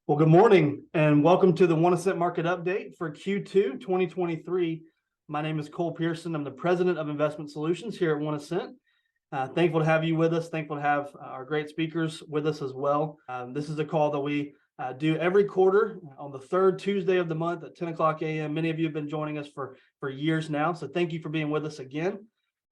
Well, good morning and welcome to the OneAscent Market Update for Q2 2023. My name is Cole Pearson. I'm the President of Investment Solutions here at OneAscent. Thankful to have you with us. Thankful to have our great speakers with us as well. This is a call that we do every quarter on the third Tuesday of the month at 10 o'clock a.m. Many of you have been joining us for years now, so thank you for being with us again.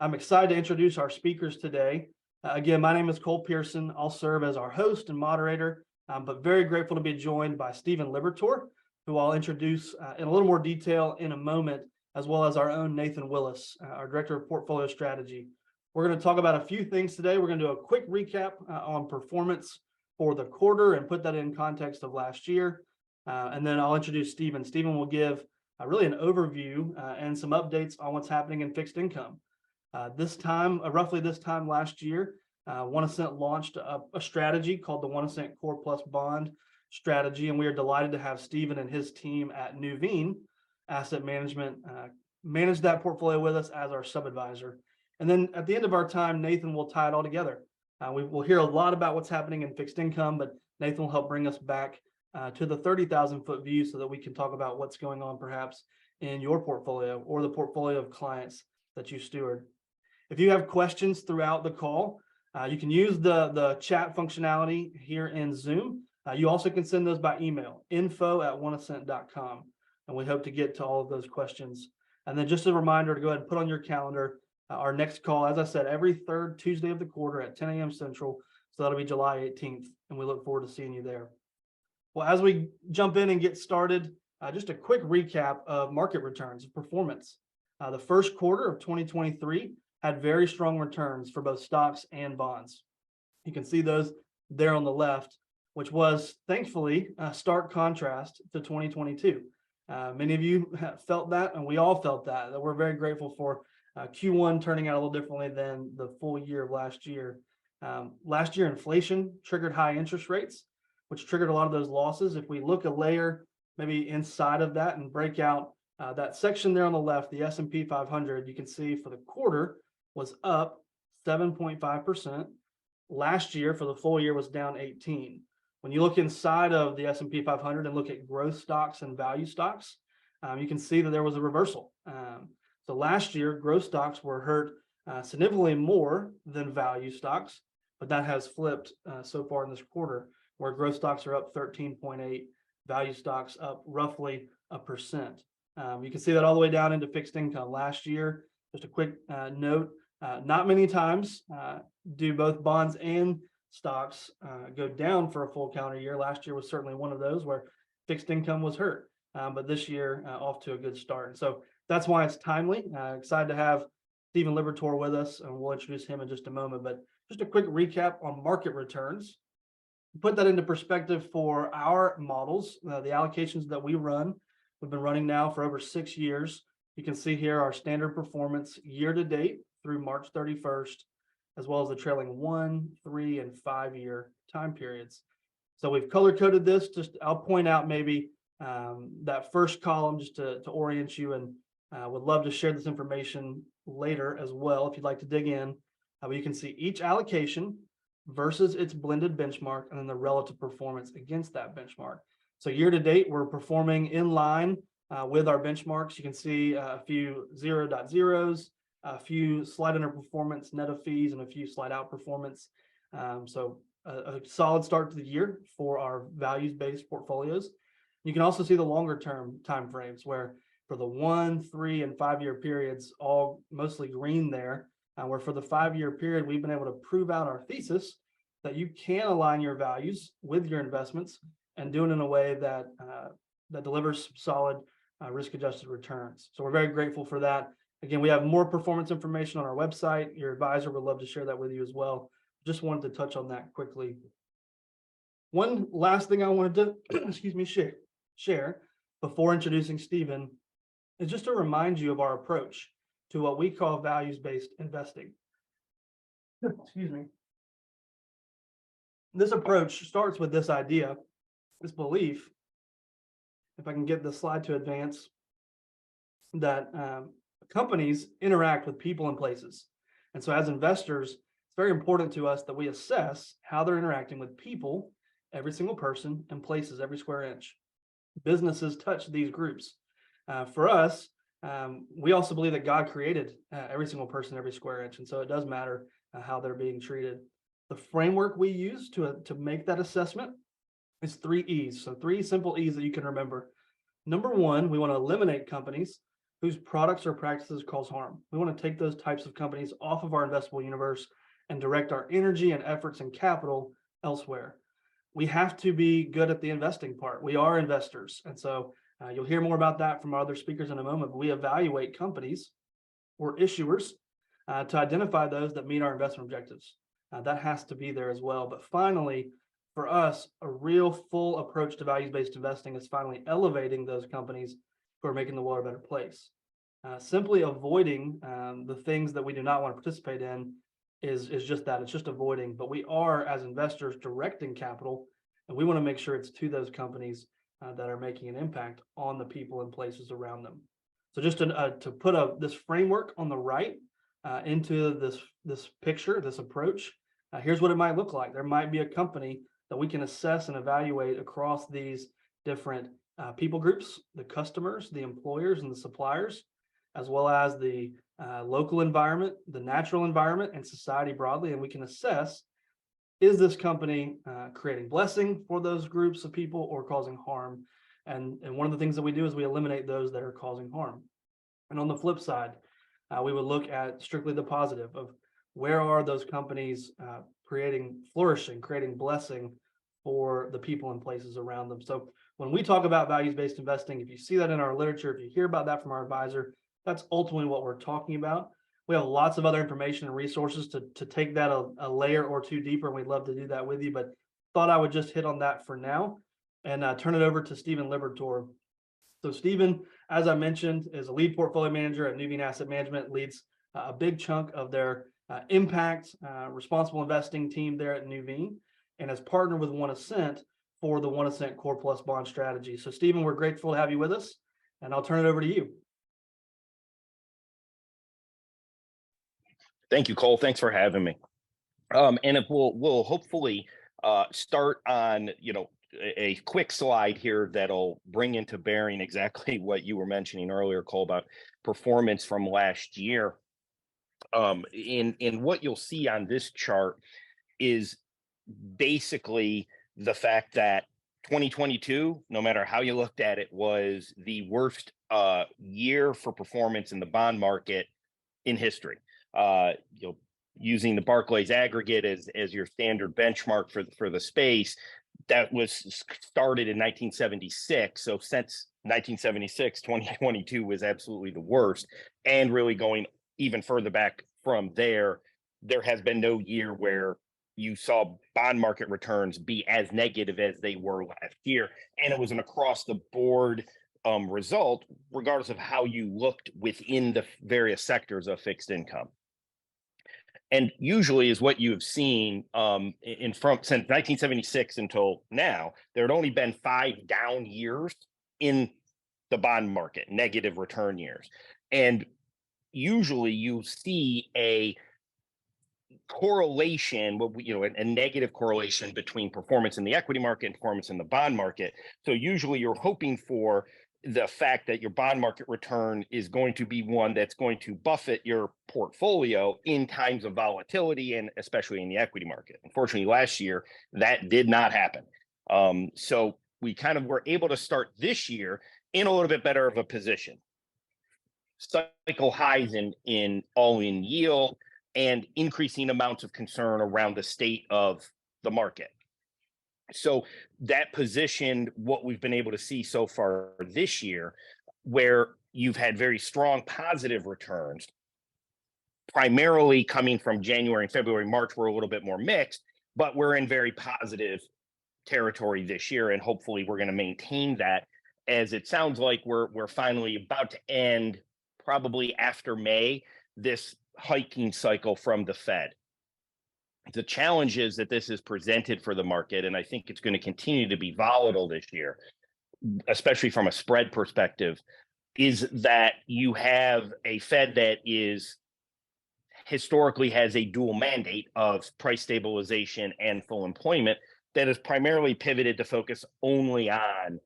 I'm excited to introduce our speakers today. Again, my name is Cole Pearson. I'll serve as our host and moderator. But very grateful to be joined by Stephen Liberatore, who I'll introduce in a little more detail in a moment, as well as our own Nathan Willis, our Director of Portfolio Strategy. We're going to talk about a few things today. We're going to do a quick recap on performance for the quarter and put that in context of last year. And then I'll introduce Stephen. Stephen will give really an overview and some updates on what's happening in fixed income. Roughly this time last year, OneAscent launched a strategy called the OneAscent Core Plus Bond strategy, and we are delighted to have Stephen and his team at Nuveen Asset Management manage that portfolio with us as our sub-advisor. And then at the end of our time, Nathan will tie it all together. We will hear a lot about what's happening in fixed income, but Nathan will help bring us back to the 30,000-foot view so that we can talk about what's going on perhaps in your portfolio or the portfolio of clients that you steward. If you have questions throughout the call, you can use the chat functionality here in Zoom. You also can send those by email, info@oneascent.com. And we hope to get to all of those questions. And then just a reminder to go ahead and put on your calendar our next call, as I said, every third Tuesday of the quarter at 10 a.m. Central. So that'll be July 18th. And we look forward to seeing you there. Well, as we jump in and get started, just a quick recap of market returns of performance. The first quarter of 2023 had very strong returns for both stocks and bonds. You can see those there on the left, which was thankfully a stark contrast to 2022. Many of you have felt that, and we all felt that we're very grateful for Q1 turning out a little differently than the full year of last year. Last year, inflation triggered high interest rates, which triggered a lot of those losses. If we look a layer maybe inside of that and break out that section there on the left, the S&P 500, you can see for the quarter was up 7.5%. Last year for the full year was down 18%. When you look inside of the S&P 500 and look at growth stocks and value stocks, you can see that there was a reversal. So last year, growth stocks were hurt significantly more than value stocks, but that has flipped so far in this quarter, where growth stocks are up 13.8%, value stocks up roughly 1%. You can see that all the way down into fixed income. Last year, just a quick note, not many times do both bonds and stocks go down for a full calendar year. Last year was certainly one of those where fixed income was hurt, but this year off to a good start. And so that's why it's timely. Excited to have Stephen Liberatore with us, and we'll introduce him in just a moment. But just a quick recap on market returns. Put that into perspective for our models, the allocations that we run. We've been running now for over 6 years. You can see here our standard performance year to date through March 31st, as well as the trailing 1, 3, and 5 year time periods. So we've color coded this. Just I'll point out maybe that first column just to orient you, and would love to share this information later as well if you'd like to dig in. But you can see each allocation versus its blended benchmark and then the relative performance against that benchmark. So year to date, we're performing in line with our benchmarks. You can see a few 0.0s, a few slight underperformance net of fees, and a few slight outperformance. So a solid start to the year for our values-based portfolios. You can also see the longer term timeframes where for the 1, 3, and 5 year periods, all mostly green there, where for the 5 year period, we've been able to prove out our thesis that you can align your values with your investments and do it in a way that that delivers solid risk-adjusted returns. So we're very grateful for that. Again, we have more performance information on our website. Your advisor would love to share that with you as well. Just wanted to touch on that quickly. One last thing I wanted to share before introducing Stephen is just to remind you of our approach to what we call values-based investing. This approach starts with this idea, this belief, if I can get the slide to advance, that companies interact with people and places. And so as investors, it's very important to us that we assess how they're interacting with people every single person and places every square inch. Businesses touch these groups. For us, we also believe that God created every single person, every square inch. And so it does matter how they're being treated. The framework we use to make that assessment is 3 E's. So 3 simple E's that you can remember. Number 1, we want to eliminate companies whose products or practices cause harm. We want to take those types of companies off of our investable universe and direct our energy and efforts and capital elsewhere. We have to be good at the investing part. We are investors. And so you'll hear more about that from our other speakers in a moment. But we evaluate companies or issuers to identify those that meet our investment objectives. That has to be there as well. But finally, for us, a real full approach to values-based investing is finally elevating those companies who are making the world a better place. Simply avoiding the things that we do not want to participate in is just that. It's just avoiding. But we are, as investors, directing capital, and we want to make sure it's to those companies that are making an impact on the people and places around them. So just to put this framework on the right into this picture, this approach, here's what it might look like. There might be a company that we can assess and evaluate across these different people groups, the customers, the employers, and the suppliers, as well as the local environment, the natural environment, and society broadly. And we can assess, is this company creating blessing for those groups of people or causing harm? And one of the things that we do is we eliminate those that are causing harm. And on the flip side, we would look at strictly the positive of where are those companies flourishing, creating blessing for the people and places around them. So when we talk about values-based investing, if you see that in our literature, if you hear about that from our advisor, that's ultimately what we're talking about. We have lots of other information and resources to take that a layer or 2 deeper, and we'd love to do that with you, but thought I would just hit on that for now and turn it over to Stephen Liberatore. So Stephen, as I mentioned, is a lead portfolio manager at Nuveen Asset Management, leads a big chunk of their impact responsible investing team there at Nuveen, and has partnered with OneAscent for the OneAscent Core Plus Bond strategy. So Stephen, we're grateful to have you with us, and I'll turn it over to you. Thank you, Cole. Thanks for having me. And if we'll hopefully start on a quick slide here that'll bring into bearing exactly what you were mentioning earlier, Cole, about performance from last year. In what you'll see on this chart is basically the fact that 2022, no matter how you looked at it, was the worst year for performance in the bond market in history. Using the Barclays aggregate as your standard benchmark for the space, that was started in 1976. So since 1976, 2022 was absolutely the worst. And really going even further back from there has been no year where you saw bond market returns be as negative as they were last year. And it was an across the board result, regardless of how you looked within the various sectors of fixed income. And usually is what you have seen since 1976 until now, there had only been 5 down years in the bond market, negative return years. And usually you see a correlation, a negative correlation between performance in the equity market and performance in the bond market. So usually you're hoping for the fact that your bond market return is going to be one that's going to buffet your portfolio in times of volatility, and especially in the equity market. Unfortunately, last year, that did not happen. So we kind of were able to start this year in a little bit better of a position. Cycle highs in all-in yield and increasing amounts of concern around the state of the market. So that positioned what we've been able to see so far this year, where you've had very strong positive returns, primarily coming from January and February. March were a little bit more mixed, but we're in very positive territory this year, and hopefully we're going to maintain that, as it sounds like we're finally about to end, probably after May, this hiking cycle from the Fed. The challenges that this has presented for the market, and I think it's going to continue to be volatile this year, especially from a spread perspective, is that you have a Fed that historically has a dual mandate of price stabilization and full employment, that is primarily pivoted to focus only on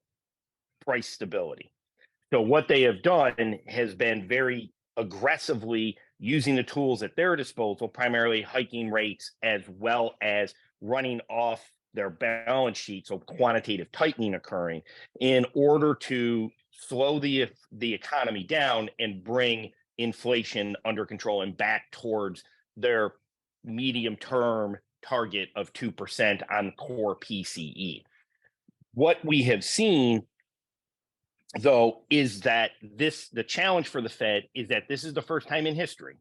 price stability. So what they have done has been very aggressively using the tools at their disposal, primarily hiking rates as well as running off their balance sheet, so quantitative tightening occurring, in order to slow the economy down and bring inflation under control and back towards their medium term target of 2% on core PCE. What we have seen, though, is that the challenge for the Fed is that this is the first time in history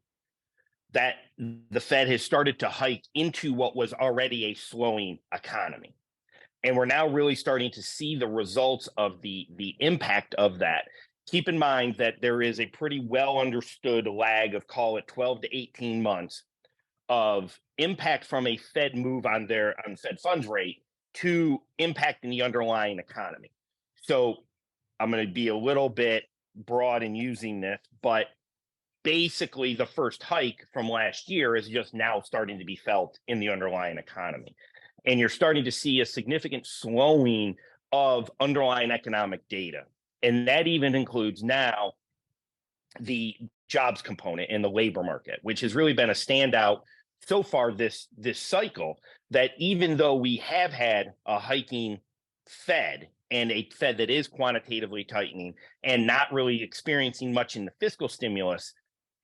that the Fed has started to hike into what was already a slowing economy. And we're now really starting to see the results of the impact of that. Keep in mind that there is a pretty well understood lag of, call it 12 to 18 months of impact from a Fed move on Fed funds rate to impacting the underlying economy. So I'm going to be a little bit broad in using this, but basically the first hike from last year is just now starting to be felt in the underlying economy. And you're starting to see a significant slowing of underlying economic data. And that even includes now the jobs component in the labor market, which has really been a standout so far this cycle, that even though we have had a hiking Fed and a Fed that is quantitatively tightening and not really experiencing much in the fiscal stimulus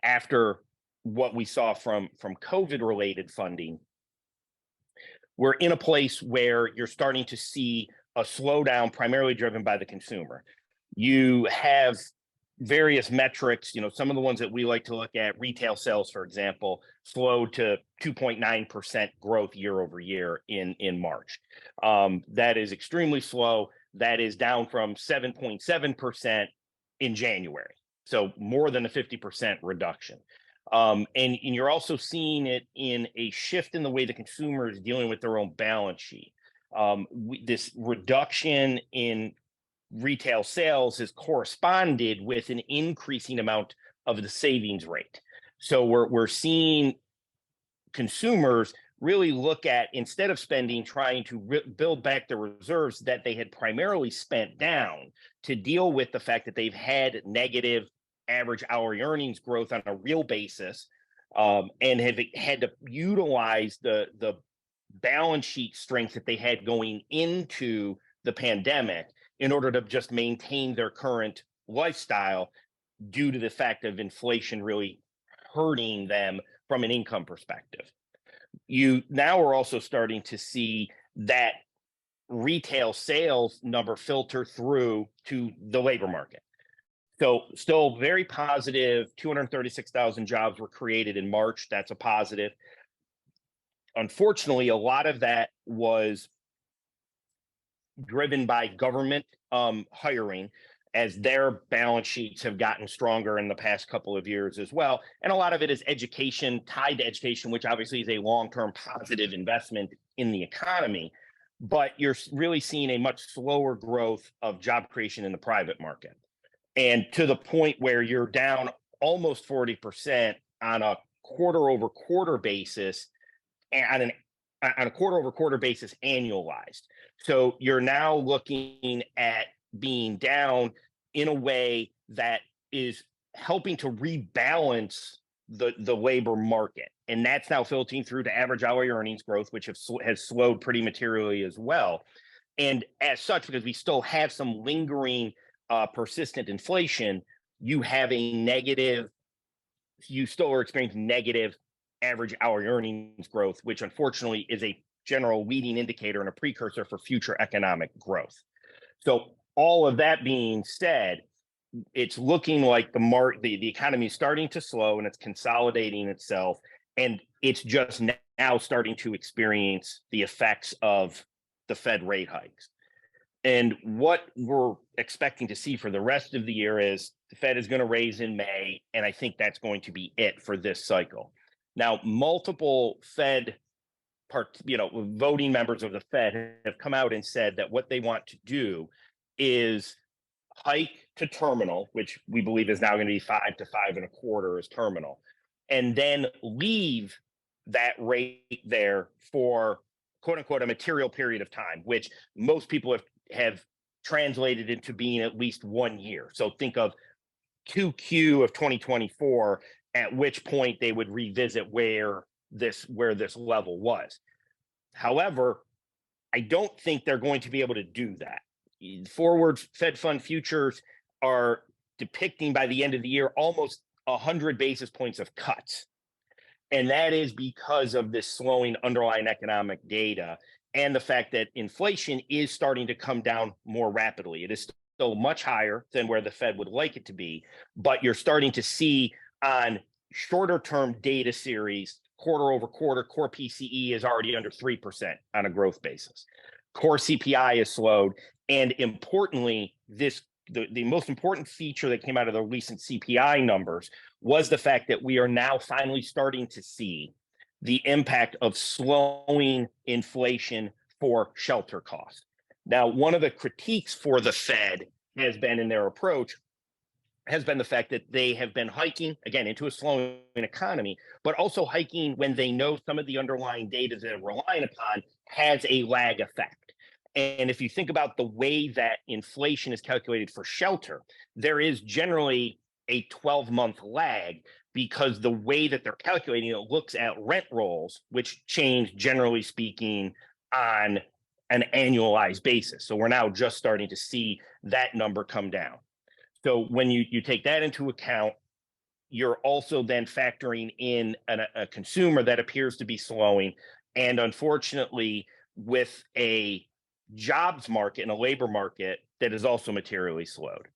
after what we saw from COVID-related funding, we're in a place where you're starting to see a slowdown primarily driven by the consumer. You have various metrics, some of the ones that we like to look at, retail sales, for example, slowed to 2.9% growth year over year in March. That is extremely slow. That is down from 7.7% in January. So more than a 50% reduction. And you're also seeing it in a shift in the way the consumer is dealing with their own balance sheet. This reduction in retail sales has corresponded with an increasing amount of the savings rate. So we're seeing consumers really look at, instead of spending, trying to build back the reserves that they had primarily spent down to deal with the fact that they've had negative average hourly earnings growth on a real basis, and have had to utilize the balance sheet strength that they had going into the pandemic in order to just maintain their current lifestyle, due to the fact of inflation really hurting them from an income perspective. You now are also starting to see that retail sales number filter through to the labor market. So still very positive, 236,000 jobs were created in March. That's a positive. Unfortunately, a lot of that was driven by government hiring, as their balance sheets have gotten stronger in the past couple of years as well. And a lot of it is education, tied to education, which obviously is a long-term positive investment in the economy. But you're really seeing a much slower growth of job creation in the private market. And to the point where you're down almost 40% on a quarter-over-quarter basis, and on a quarter-over-quarter basis annualized. So you're now looking at being down in a way that is helping to rebalance the labor market. And that's now filtering through to average hourly earnings growth, which has slowed pretty materially as well. And as such, because we still have some lingering persistent inflation, you still are experiencing negative average hourly earnings growth, which unfortunately is a general leading indicator and a precursor for future economic growth. So all of that being said, it's looking like the economy is starting to slow and it's consolidating itself, and it's just now starting to experience the effects of the Fed rate hikes. And what we're expecting to see for the rest of the year is the Fed is going to raise in May, and I think that's going to be it for this cycle. Now, multiple Fed voting members of the Fed have come out and said that what they want to do is hike to terminal, which we believe is now going to be 5 to 5.25 as terminal, and then leave that rate there for quote unquote, a material period of time, which most people have translated into being at least 1 year. So think of 2Q of 2024, at which point they would revisit where this level was. However, I don't think they're going to be able to do that. Forward Fed fund futures are depicting by the end of the year almost 100 basis points of cuts. And that is because of this slowing underlying economic data and the fact that inflation is starting to come down more rapidly. It is still much higher than where the Fed would like it to be, but you're starting to see on shorter term data series, quarter over quarter, core PCE is already under 3% on a growth basis. Core CPI is slowed. And importantly, the most important feature that came out of the recent CPI numbers was the fact that we are now finally starting to see the impact of slowing inflation for shelter costs. Now, one of the critiques for the Fed has been in their approach has been the fact that they have been hiking, again, into a slowing economy, but also hiking when they know some of the underlying data that they're relying upon has a lag effect. And if you think about the way that inflation is calculated for shelter, there is generally a 12-month lag because the way that they're calculating it looks at rent rolls, which change, generally speaking, on an annualized basis. So we're now just starting to see that number come down. So when you take that into account, you're also then factoring in a consumer that appears to be slowing. And unfortunately, with a jobs market and a labor market that is also materially slowed.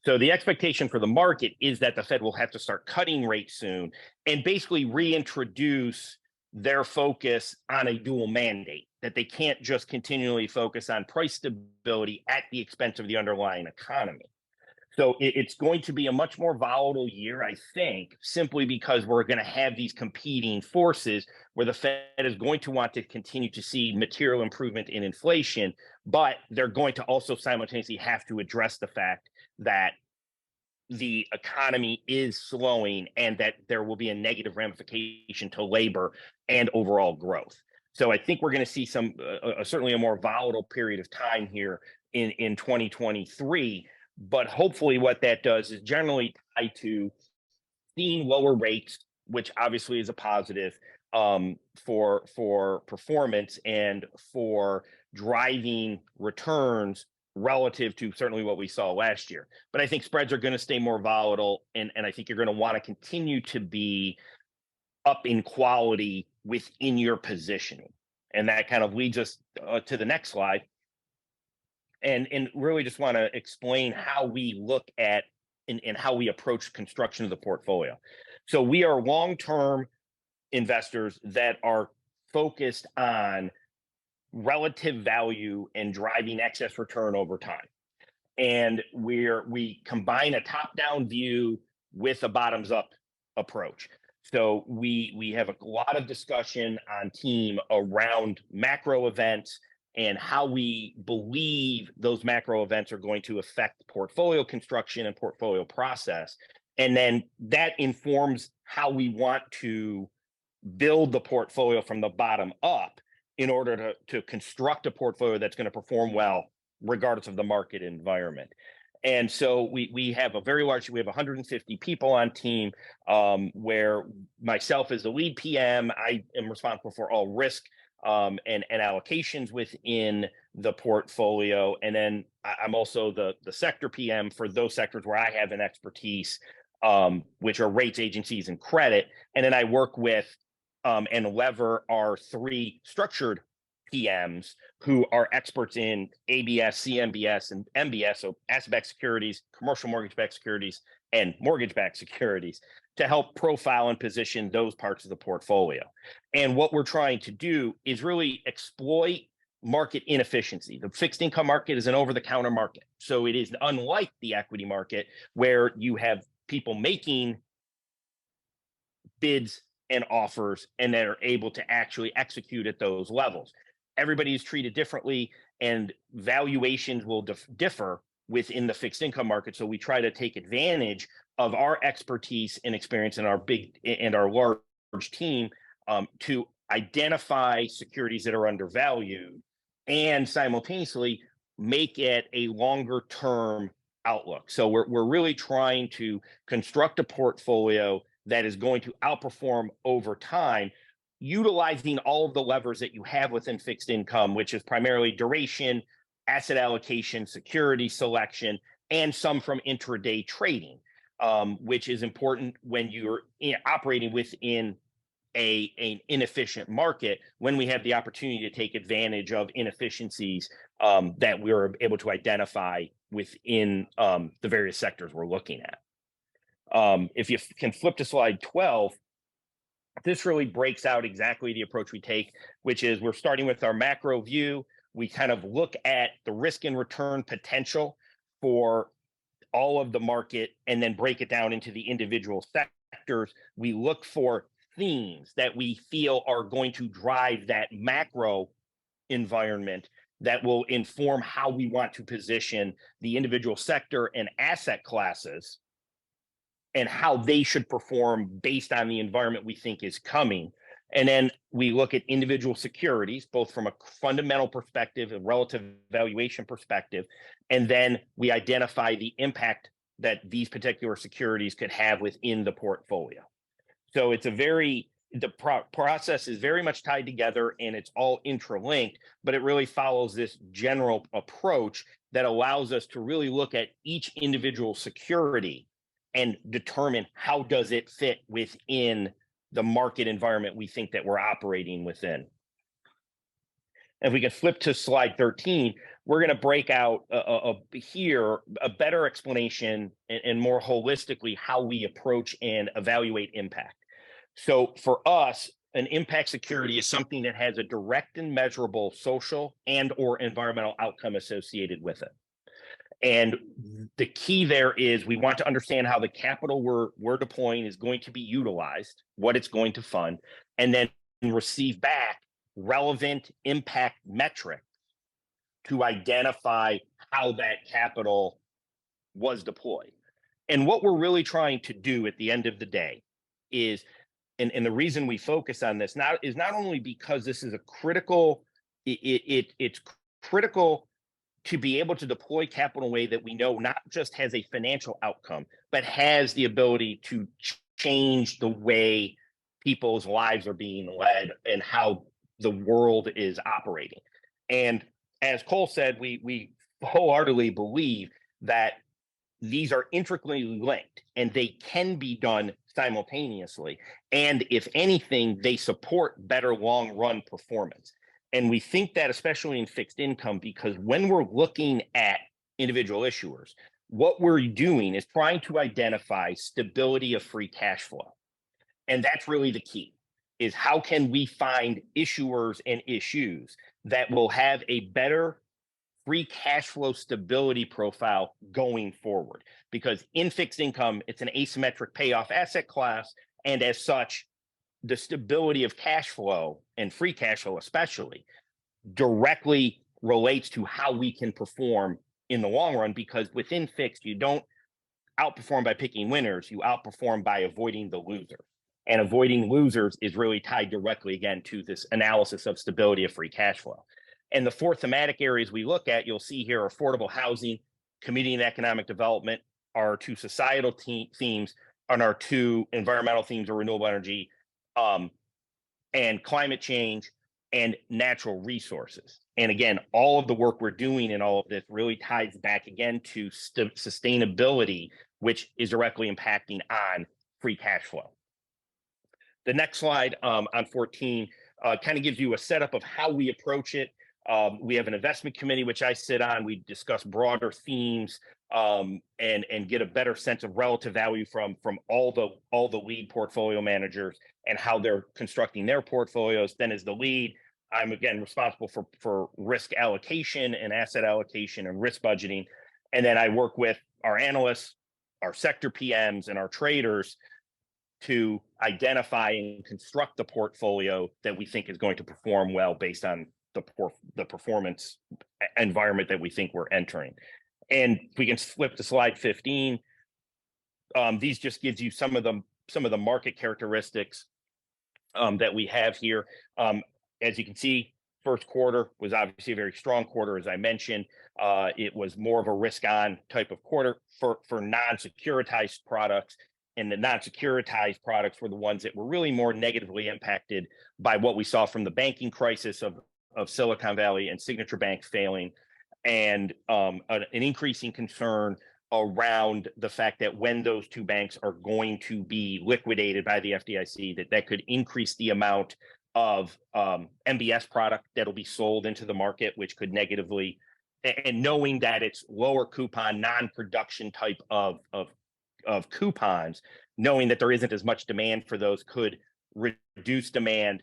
So the expectation for the market is that the Fed will have to start cutting rates soon and basically reintroduce their focus on a dual mandate, that they can't just continually focus on price stability at the expense of the underlying economy. So it's going to be a much more volatile year, I think, simply because we're going to have these competing forces where the Fed is going to want to continue to see material improvement in inflation, but they're going to also simultaneously have to address the fact that the economy is slowing and that there will be a negative ramification to labor and overall growth. So I think we're going to see certainly a more volatile period of time here in 2023. But hopefully what that does is generally tied to seeing lower rates, which obviously is a positive for performance and for driving returns relative to certainly what we saw last year. But I think spreads are going to stay more volatile, and I think you're going to want to continue to be up in quality within your positioning. And that kind of leads us to the next slide. And really just want to explain how we look at and how we approach construction of the portfolio. So we are long-term investors that are focused on relative value and driving excess return over time. And we combine a top-down view with a bottoms-up approach. So we have a lot of discussion on team around macro events and how we believe those macro events are going to affect portfolio construction and portfolio process. And then that informs how we want to build the portfolio from the bottom up in order to construct a portfolio that's going to perform well, regardless of the market environment. And so we have we have 150 people on team, where myself as the lead PM, I am responsible for all risk and allocations within the portfolio. And then I'm also the sector PM for those sectors where I have an expertise, which are rates, agencies, and credit. And then I work with and lever our 3 structured PMs who are experts in ABS, CMBS, and MBS, so asset-backed securities, commercial mortgage-backed securities, and mortgage-backed securities, to help profile and position those parts of the portfolio. And what we're trying to do is really exploit market inefficiency. The fixed income market is an over-the-counter market. So it is unlike the equity market where you have people making bids and offers and that are able to actually execute at those levels. Everybody is treated differently and valuations will differ within the fixed income market. So we try to take advantage of our expertise and experience and our large team to identify securities that are undervalued, and simultaneously make it a longer term outlook. So we're really trying to construct a portfolio that is going to outperform over time, utilizing all of the levers that you have within fixed income, which is primarily duration, asset allocation, security selection, and some from intraday trading, which is important when you're operating within an inefficient market, when we have the opportunity to take advantage of inefficiencies that we're able to identify within the various sectors we're looking at. If you can flip to slide 12, this really breaks out exactly the approach we take, which is we're starting with our macro view. We kind of look at the risk and return potential for all of the market and then break it down into the individual sectors. We look for themes that we feel are going to drive that macro environment that will inform how we want to position the individual sector and asset classes and how they should perform based on the environment we think is coming. And then we look at individual securities, both from a fundamental perspective and relative valuation perspective. And then we identify the impact that these particular securities could have within the portfolio. So it's the process is very much tied together and it's all intralinked, but it really follows this general approach that allows us to really look at each individual security and determine how does it fit within the market environment we think that we're operating within. If we can flip to slide 13, we're going to break out here a better explanation and more holistically how we approach and evaluate impact. So for us, an impact security is something that has a direct and measurable social and or environmental outcome associated with it. And the key there is we want to understand how the capital we're deploying is going to be utilized, what it's going to fund, and then receive back relevant impact metrics to identify how that capital was deployed. And what we're really trying to do at the end of the day is, and the reason we focus on this now is not only because this is a critical, it's critical to be able to deploy capital in a way that we know not just has a financial outcome, but has the ability to change the way people's lives are being led and how the world is operating. And as Cole said, we wholeheartedly believe that these are intricately linked and they can be done simultaneously. And if anything, they support better long run performance. And we think that especially in fixed income, because when we're looking at individual issuers, what we're doing is trying to identify stability of free cash flow. And that's really the key, is how can we find issuers and issues that will have a better free cash flow stability profile going forward. Because in fixed income, it's an asymmetric payoff asset class. And as such, the stability of cash flow and free cash flow especially directly relates to how we can perform in the long run, because within fixed, you don't outperform by picking winners, you outperform by avoiding the loser. And avoiding losers is really tied directly, again, to this analysis of stability of free cash flow. And the four thematic areas we look at, you'll see here, affordable housing, community and economic development, our two societal themes, and our two environmental themes are renewable energy and climate change and natural resources. And again, all of the work we're doing in all of this really ties back again to sustainability, which is directly impacting on free cash flow. The next slide on 14 kind of gives you a setup of how we approach it. We have an investment committee, which I sit on. We discuss broader themes and get a better sense of relative value from all the lead portfolio managers and how they're constructing their portfolios. Then as the lead, I'm again responsible for risk allocation and asset allocation and risk budgeting. And then I work with our analysts, our sector PMs, and our traders to identify and construct the portfolio that we think is going to perform well based on the performance environment that we think we're entering. And if we can flip to slide 15, these just gives you some of the market characteristics that we have here. As you can see, first quarter was obviously a very strong quarter, as I mentioned. It was more of a risk-on type of quarter for non-securitized products, and the non-securitized products were the ones that were really more negatively impacted by what we saw from the banking crisis of Silicon Valley and Signature Bank failing, and an increasing concern around the fact that when those two banks are going to be liquidated by the FDIC, that could increase the amount of MBS product that'll be sold into the market, which could negatively, and knowing that it's lower coupon, non-production type of coupons, knowing that there isn't as much demand for those could reduce demand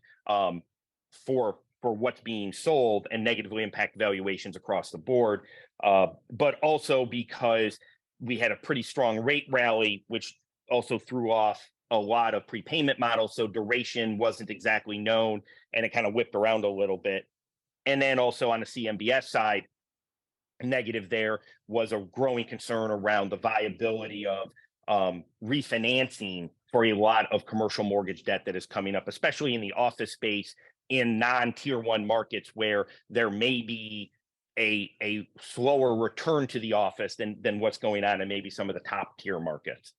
for what's being sold and negatively impact valuations across the board. But also because we had a pretty strong rate rally, which also threw off a lot of prepayment models. So duration wasn't exactly known, and it kind of whipped around a little bit. And then also on the CMBS side, negative there was a growing concern around the viability of refinancing for a lot of commercial mortgage debt that is coming up, especially in the office space in non-tier one markets where there may be a slower return to the office than what's going on in maybe some of the top tier markets.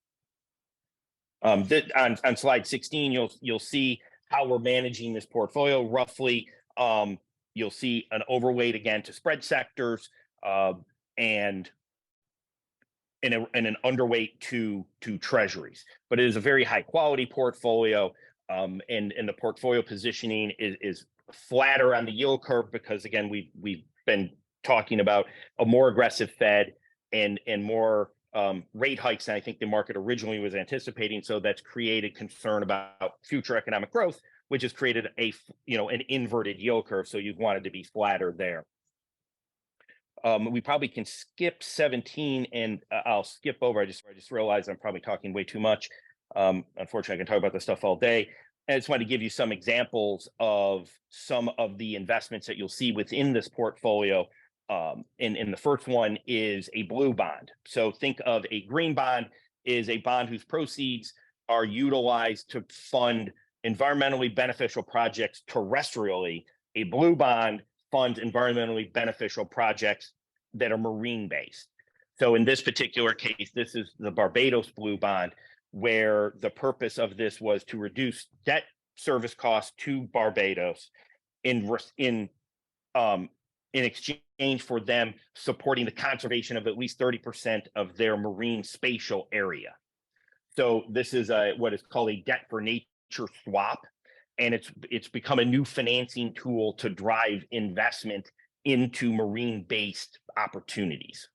On slide 16, you'll see how we're managing this portfolio roughly. You'll see an overweight again to spread sectors and an underweight to treasuries, but it is a very high quality portfolio, and the portfolio positioning is flatter on the yield curve because again we've been talking about a more aggressive Fed and more rate hikes than I think the market originally was anticipating. So that's created concern about future economic growth, which has created an inverted yield curve. So you've wanted to be flatter there. We probably can skip 17, and I'll skip over. I just realized I'm probably talking way too much. Unfortunately, I can talk about this stuff all day. I just wanted to give you some examples of some of the investments that you'll see within this portfolio. And the first one is a blue bond. So think of a green bond is a bond whose proceeds are utilized to fund environmentally beneficial projects terrestrially. A blue bond funds environmentally beneficial projects that are marine based. So in this particular case, this is the Barbados blue bond, where the purpose of this was to reduce debt service costs to Barbados in exchange for them supporting the conservation of at least 30% of their marine spatial area. So this is what is called a debt for nature swap, and it's become a new financing tool to drive investment into marine-based opportunities.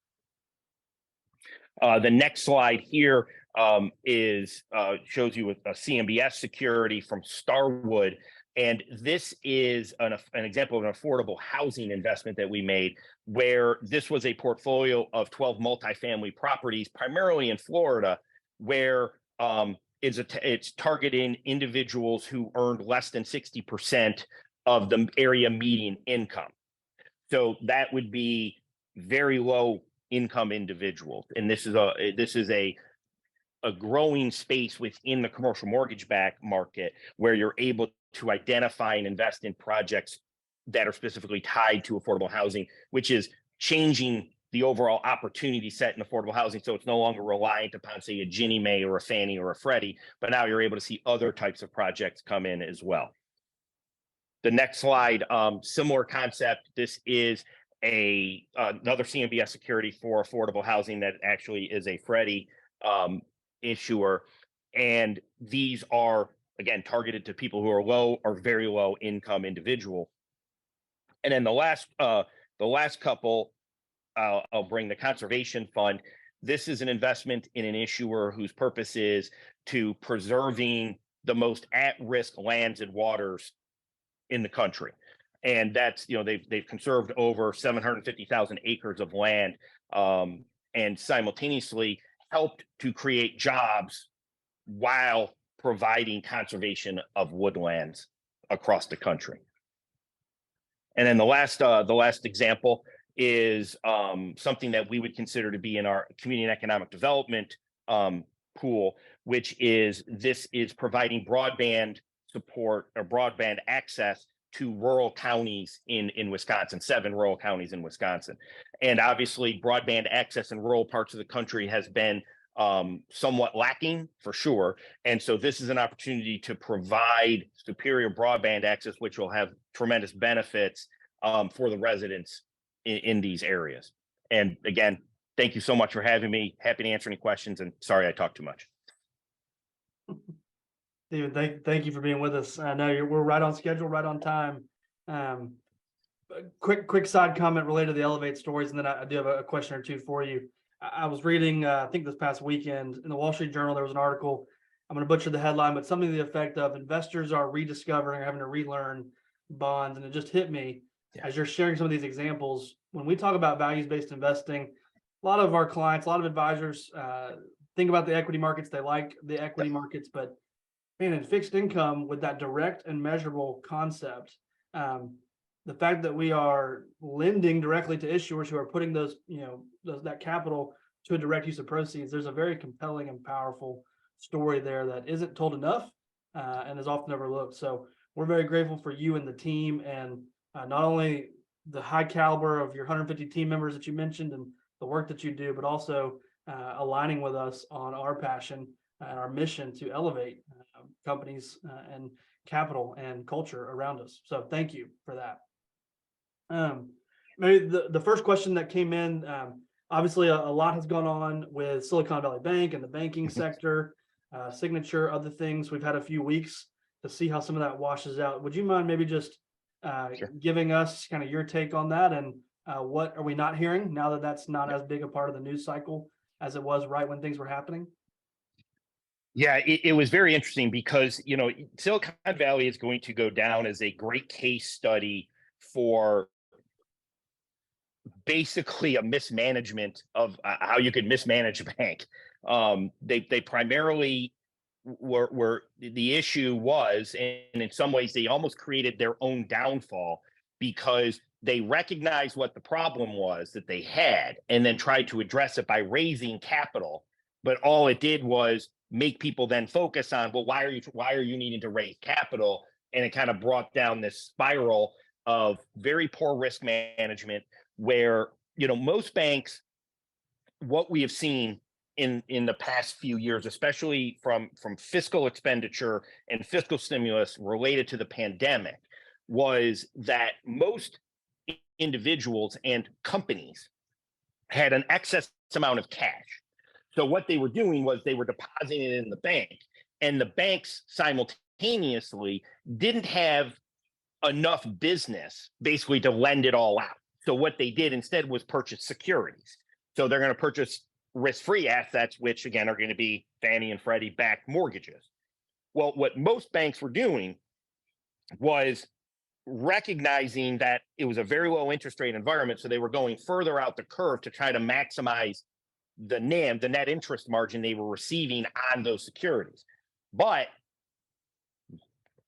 The next slide here shows you a CMBS security from Starwood, and this is an example of an affordable housing investment that we made, where this was a portfolio of 12 multifamily properties, primarily in Florida, where it's targeting individuals who earned less than 60% of the area median income. So that would be very low income individuals, and this is a growing space within the commercial mortgage-backed market where you're able to identify and invest in projects that are specifically tied to affordable housing, which is changing the overall opportunity set in affordable housing. So it's no longer reliant upon, say, a Ginnie Mae or a Fannie or a Freddie, but now you're able to see other types of projects come in as well. The next slide, similar concept. This is another CMBS security for affordable housing that actually is a Freddie issuer, and these are again targeted to people who are low or very low income individual. And then the last couple, I'll bring the conservation fund. This is an investment in an issuer whose purpose is to preserving the most at-risk lands and waters in the country, and that's they've conserved over 750,000 acres of land, and simultaneously helped to create jobs while providing conservation of woodlands across the country. And then the last example is something that we would consider to be in our community and economic development pool, which is providing broadband support or broadband access to rural counties in Wisconsin, 7 rural counties in Wisconsin. And obviously broadband access in rural parts of the country has been somewhat lacking for sure. And so this is an opportunity to provide superior broadband access, which will have tremendous benefits for the residents in these areas. And again, thank you so much for having me. Happy to answer any questions, and sorry I talked too much. Steven, thank you for being with us. I know we're right on schedule, right on time. Quick side comment related to the Elevate stories, and then I do have a question or two for you. I was reading, I think this past weekend in the Wall Street Journal, there was an article. I'm going to butcher the headline, but something to the effect of investors are rediscovering or having to relearn bonds. And it just hit me as you're sharing some of these examples. When we talk about values-based investing, a lot of our clients, a lot of advisors think about the equity markets. They like the equity markets, but man, in fixed income with that direct and measurable concept, the fact that we are lending directly to issuers who are putting those, that capital to a direct use of proceeds, there's a very compelling and powerful story there that isn't told enough and is often overlooked. So we're very grateful for you and the team, and not only the high caliber of your 150 team members that you mentioned and the work that you do, but also aligning with us on our passion and our mission to elevate companies and capital and culture around us. So thank you for that. Maybe the first question that came in, obviously a lot has gone on with Silicon Valley Bank and the banking sector, Signature, other things. We've had a few weeks to see how some of that washes out. Would you mind maybe just giving us kind of your take on that, and what are we not hearing now that that's not as big a part of the news cycle as it was right when things were happening? Yeah, it was very interesting because, Silicon Valley is going to go down as a great case study for basically a mismanagement of how you could mismanage a bank. They primarily were the issue was, and in some ways they almost created their own downfall, because they recognized what the problem was that they had and then tried to address it by raising capital. But all it did was make people then focus on, well, why are you needing to raise capital? And it kind of brought down this spiral of very poor risk management, where most banks, what we have seen in the past few years, especially from fiscal expenditure and fiscal stimulus related to the pandemic, was that most individuals and companies had an excess amount of cash. So what they were doing was they were depositing it in the bank, and the banks simultaneously didn't have enough business basically to lend it all out. So what they did instead was purchase securities. So they're going to purchase risk-free assets, which again are going to be Fannie and Freddie backed mortgages. Well, what most banks were doing was recognizing that it was a very low interest rate environment. So they were going further out the curve to try to maximize the NIM, the net interest margin they were receiving on those securities. But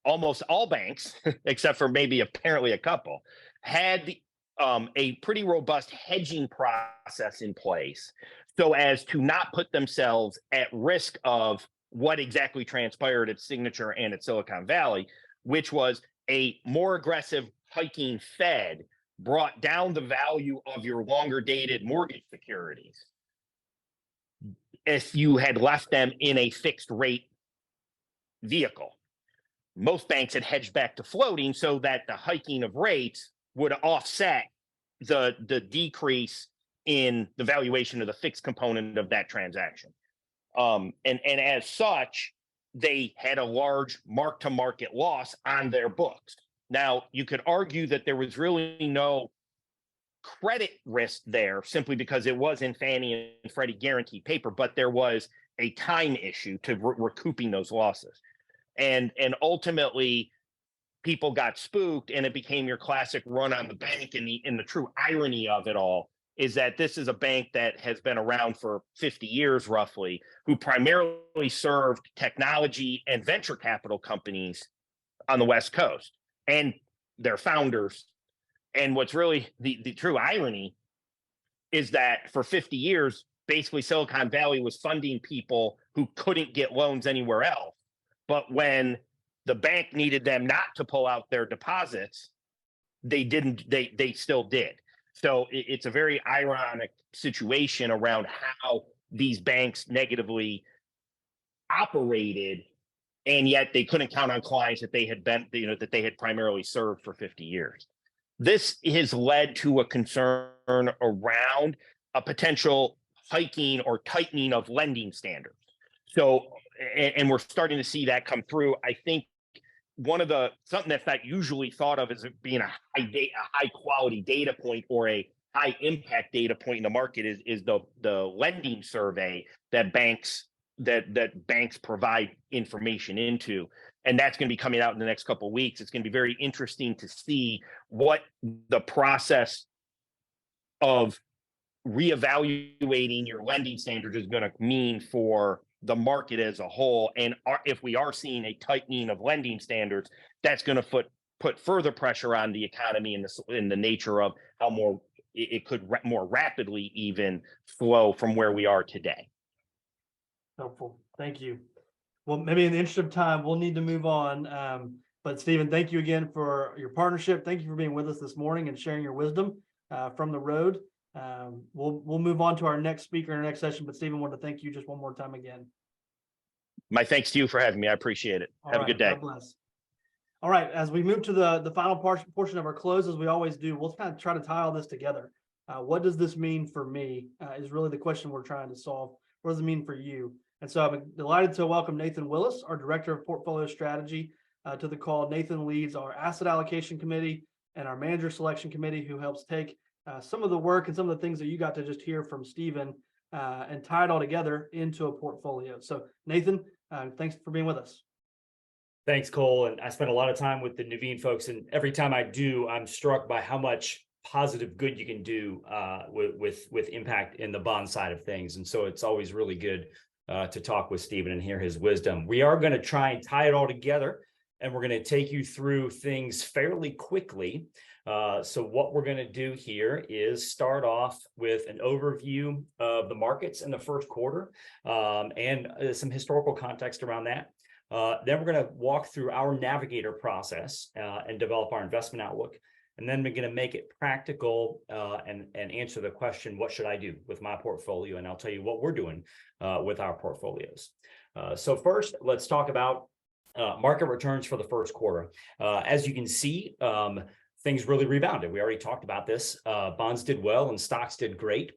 almost all banks, except for maybe apparently a couple, had a pretty robust hedging process in place so as to not put themselves at risk of what exactly transpired at Signature and at Silicon Valley, which was a more aggressive hiking Fed brought down the value of your longer dated mortgage securities if you had left them in a fixed rate vehicle. Most banks had hedged back to floating so that the hiking of rates would offset the decrease in the valuation of the fixed component of that transaction. And as such, they had a large mark-to-market loss on their books. Now, you could argue that there was really no credit risk there simply because it was in Fannie and Freddie guaranteed paper, but there was a time issue to recouping those losses. And ultimately, people got spooked, and it became your classic run on the bank. And the true irony of it all is that this is a bank that has been around for 50 years roughly, who primarily served technology and venture capital companies on the West Coast and their founders. And what's really the true irony is that for 50 years, basically Silicon Valley was funding people who couldn't get loans anywhere else. But when the bank needed them not to pull out their deposits, they didn't, they still did. So it's a very ironic situation around how these banks negatively operated, and yet they couldn't count on clients that they had been, that they had primarily served for 50 years. This has led to a concern around a potential hiking or tightening of lending standards. So, and we're starting to see that come through. I think something that's not usually thought of as being a high quality data point or a high impact data point in the market is the lending survey that banks provide information into. And that's going to be coming out in the next couple of weeks. It's going to be very interesting to see what the process of reevaluating your lending standards is going to mean for the market as a whole. And if we are seeing a tightening of lending standards, that's going to put further pressure on the economy in the nature of how it could more rapidly even flow from where we are today. Helpful. Thank you. Well, maybe in the interest of time, we'll need to move on. But Stephen, thank you again for your partnership. Thank you for being with us this morning and sharing your wisdom from the road. We'll move on to our next speaker in our next session. But Stephen, wanted to thank you just one more time again. My thanks to you for having me. I appreciate it. Have a good day. God bless. All right. As we move to the final portion of our close, as we always do, we'll kind of try to tie all this together. What does this mean for me is really the question we're trying to solve. What does it mean for you? And so I'm delighted to welcome Nathan Willis, our Director of Portfolio Strategy, to the call. Nathan leads our Asset Allocation Committee and our Manager Selection Committee, who helps take some of the work and some of the things that you got to just hear from Stephen and tie it all together into a portfolio. So Nathan, thanks for being with us. Thanks, Cole. And I spent a lot of time with the Nuveen folks, and every time I do, I'm struck by how much positive good you can do with impact in the bond side of things. And so it's always really good to talk with Stephen and hear his wisdom. We are going to try and tie it all together, and we're going to take you through things fairly quickly. So what we're going to do here is start off with an overview of the markets in the first quarter and some historical context around that. Then we're going to walk through our navigator process and develop our investment outlook. And then we're going to make it practical and answer the question, what should I do with my portfolio? And I'll tell you what we're doing with our portfolios. So first, let's talk about market returns for the first quarter. As you can see, things really rebounded. We already talked about this. Bonds did well and stocks did great.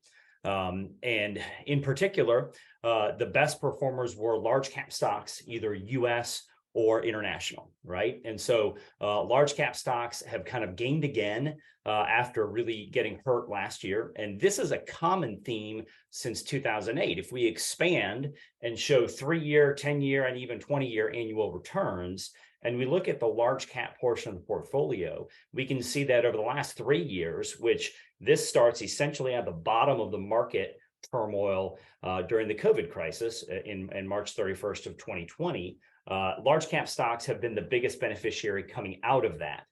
And in particular, the best performers were large cap stocks, either US or international, right? And so large cap stocks have kind of gained again after really getting hurt last year. And this is a common theme since 2008. If we expand and show 3-year, 10-year, and even 20-year annual returns, and we look at the large cap portion of the portfolio, we can see that over the last 3 years, which this starts essentially at the bottom of the market turmoil during the COVID crisis in March 31st of 2020, large cap stocks have been the biggest beneficiary coming out of that.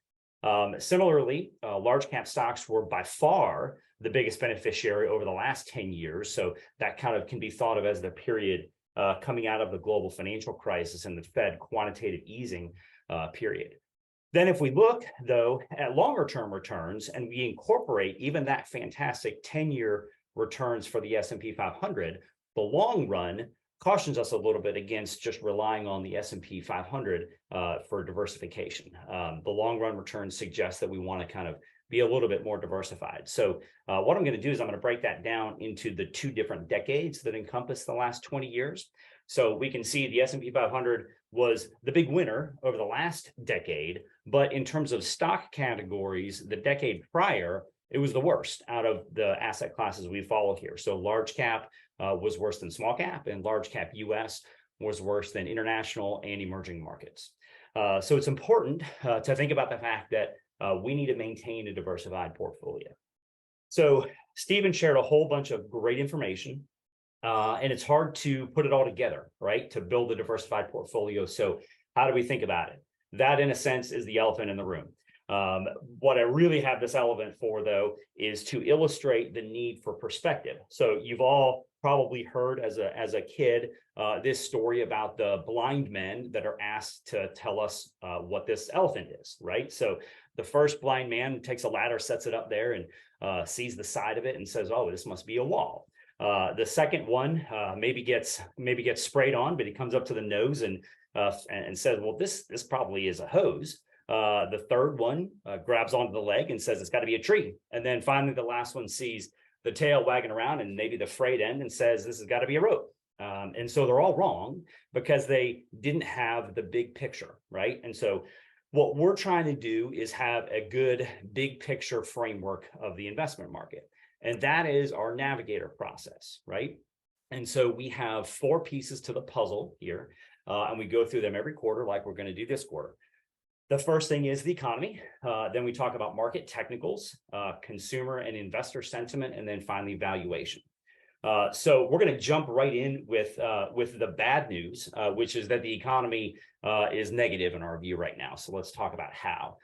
Similarly, large cap stocks were by far the biggest beneficiary over the last 10 years. So that kind of can be thought of as the period coming out of the global financial crisis and the Fed quantitative easing period. Then if we look, though, at longer term returns and we incorporate even that fantastic 10-year returns for the S&P 500, the long run cautions us a little bit against just relying on the S&P 500 for diversification. The long run returns suggest that we want to kind of be a little bit more diversified. So what I'm going to do is I'm going to break that down into the 2 different decades that encompass the last 20 years. So we can see the S&P 500 was the big winner over the last decade, but in terms of stock categories, the decade prior, it was the worst out of the asset classes we follow here. So large cap was worse than small cap, and large cap US was worse than international and emerging markets. So it's important to think about the fact that we need to maintain a diversified portfolio. So Stephen shared a whole bunch of great information, and it's hard to put it all together, right, to build a diversified portfolio. So how do we think about it? That, in a sense, is the elephant in the room. What I really have this elephant for, though, is to illustrate the need for perspective. So you've all probably heard as a kid this story about the blind men that are asked to tell us what this elephant is, right? So the first blind man takes a ladder, sets it up there, and sees the side of it and says, "Oh, this must be a wall." The second one maybe gets sprayed on, but he comes up to the nose and says, "Well, this probably is a hose." The third one grabs onto the leg and says it's got to be a tree. And then finally, the last one sees the tail wagging around and maybe the frayed end and says this has got to be a rope. And so they're all wrong because they didn't have the big picture, right? And so what we're trying to do is have a good big picture framework of the investment market. And that is our navigator process, right? And so we have 4 pieces to the puzzle here, and we go through them every quarter like we're going to do this quarter. The first thing is the economy. Then we talk about market technicals, consumer and investor sentiment, and then finally valuation. So we're going to jump right in with the bad news, which is that the economy is negative in our view right now. So let's talk about how.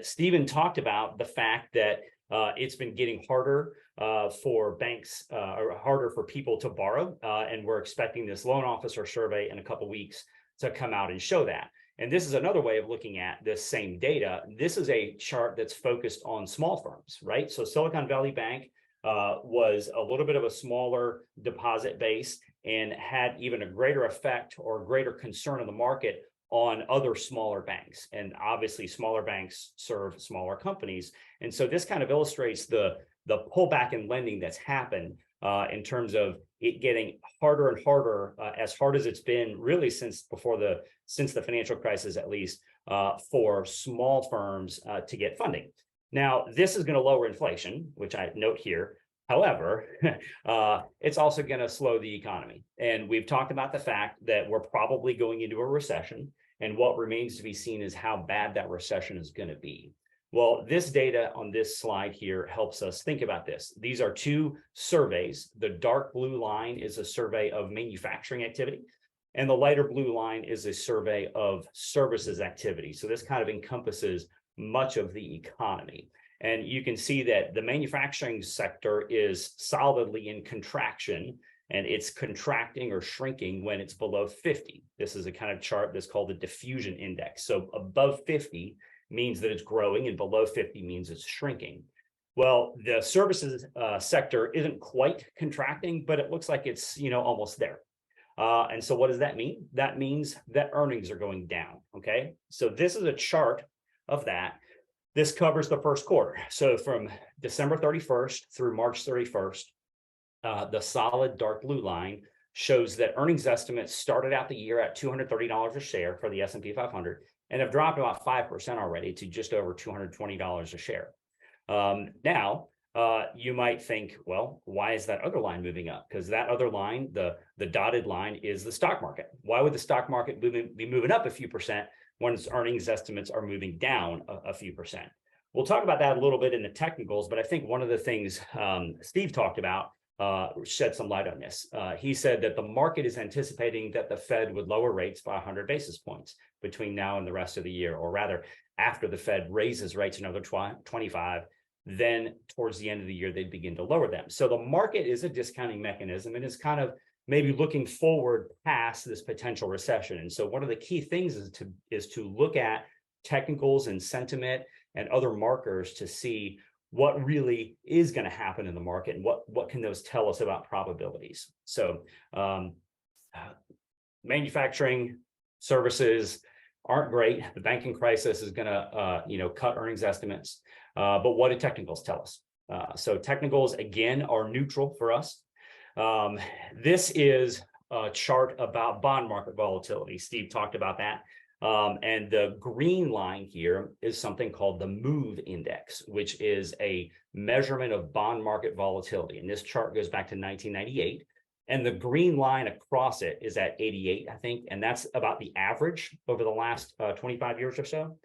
Stephen talked about the fact that it's been getting harder for banks or harder for people to borrow, and we're expecting this loan officer survey in a couple of weeks to come out and show that. And this is another way of looking at this same data. This is a chart that's focused on small firms, right? So Silicon Valley Bank was a little bit of a smaller deposit base and had even a greater effect or greater concern in the market on other smaller banks. And obviously smaller banks serve smaller companies. And so this kind of illustrates the pullback in lending that's happened in terms of it getting harder and harder, as hard as it's been really since the financial crisis, at least, for small firms to get funding. Now, this is going to lower inflation, which I note here. However, it's also going to slow the economy. And we've talked about the fact that we're probably going into a recession. And what remains to be seen is how bad that recession is going to be. Well, this data on this slide here helps us think about this. These are 2 surveys. The dark blue line is a survey of manufacturing activity, and the lighter blue line is a survey of services activity. So this kind of encompasses much of the economy. And you can see that the manufacturing sector is solidly in contraction, and it's contracting or shrinking when it's below 50. This is a kind of chart that's called the diffusion index. So above 50 means that it's growing, and below 50 means it's shrinking. Well, the services sector isn't quite contracting, but it looks like it's almost there. And so what does that mean? That means that earnings are going down. Okay, so this is a chart of that. This covers the first quarter. So from December 31st through March 31st, the solid dark blue line shows that earnings estimates started out the year at $230 a share for the S&P 500 and have dropped about 5% already to just over $220 a share. Now, you might think, well, why is that other line moving up? Because that other line, the dotted line, is the stock market. Why would the stock market be moving up a few percent when its earnings estimates are moving down a few percent? We'll talk about that a little bit in the technicals, but I think one of the things Steve talked about shed some light on this. He said that the market is anticipating that the Fed would lower rates by 100 basis points between now and the rest of the year, or rather after the Fed raises rates another 25, then towards the end of the year, they'd begin to lower them. So the market is a discounting mechanism and is kind of maybe looking forward past this potential recession. And so one of the key things is to look at technicals and sentiment and other markers to see what really is going to happen in the market and what can those tell us about probabilities. So manufacturing, services aren't great. The banking crisis is going to cut earnings estimates. But what do technicals tell us? So technicals, again, are neutral for us. This is a chart about bond market volatility. Steve talked about that. And the green line here is something called the MOVE index, which is a measurement of bond market volatility. And this chart goes back to 1998. And the green line across it is at 88, I think. And that's about the average over the last 25 years or so.